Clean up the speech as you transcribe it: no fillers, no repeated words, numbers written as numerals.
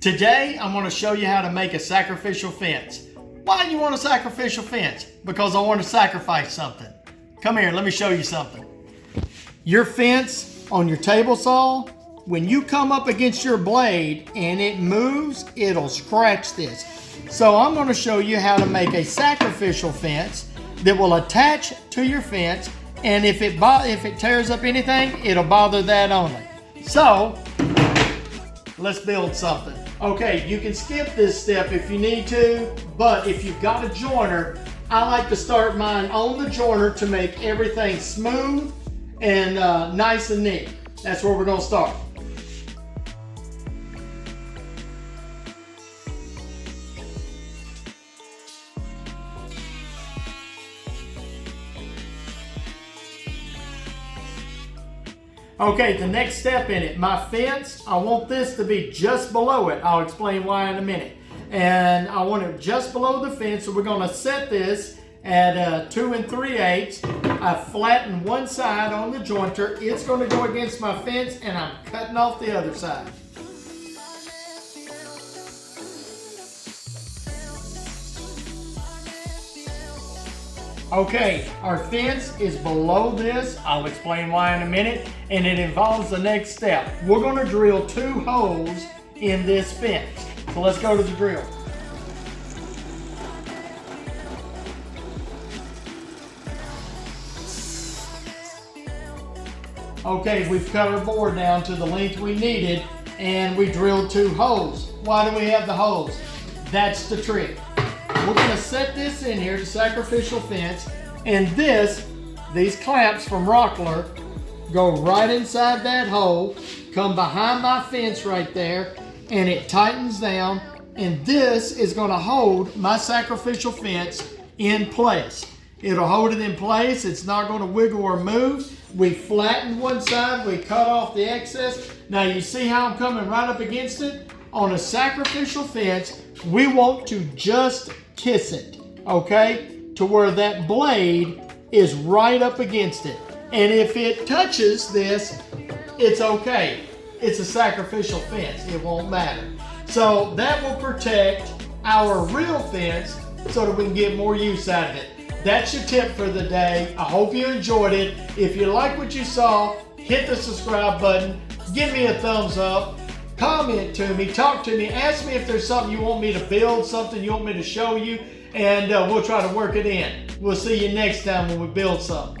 Today, I'm going to show you how to make a sacrificial fence. Why do you want a sacrificial fence? Because I want to sacrifice something. Come here, let me show you something. Your fence on your table saw, when you come up against your blade and it moves, it'll scratch this. So I'm going to show you how to make a sacrificial fence that will attach to your fence, and if it tears up anything, it'll bother that only. So, let's build something. Okay, you can skip this step if you need to, but if you've got a joiner, I like to start mine on the joiner to make everything smooth and nice and neat. That's where we're going to start. Okay, the next step in it, my fence, I want this to be just below it. I'll explain why in a minute. And I want it just below the fence, so we're going to set this at 2 3/8. I flatten one side on the jointer. It's going to go against my fence, and I'm cutting off the other side. Okay, our fence is below this. I'll explain why in a minute, and it involves the next step. We're going to drill 2 holes in this fence. So let's go to the drill. Okay, we've cut our board down to the length we needed, and we drilled 2 holes. Why do we have the holes? That's the trick. We're going to set this in here, the sacrificial fence, and these clamps from Rockler go right inside that hole, come behind my fence right there, and it tightens down, and this is going to hold my sacrificial fence in place. It'll hold it in place. It's not going to wiggle or move. We flatten one side, we cut off the excess. Now you see how I'm coming right up against it? On a sacrificial fence, we want to just kiss it, okay? To where that blade is right up against it. And if it touches this, it's okay. It's a sacrificial fence. It won't matter. So that will protect our real fence so that we can get more use out of it. That's your tip for the day. I hope you enjoyed it. If you like what you saw, hit the subscribe button. Give me a thumbs up. Comment to me, talk to me, ask me if there's something you want me to build, something you want me to show you, and we'll try to work it in. We'll see you next time when we build something.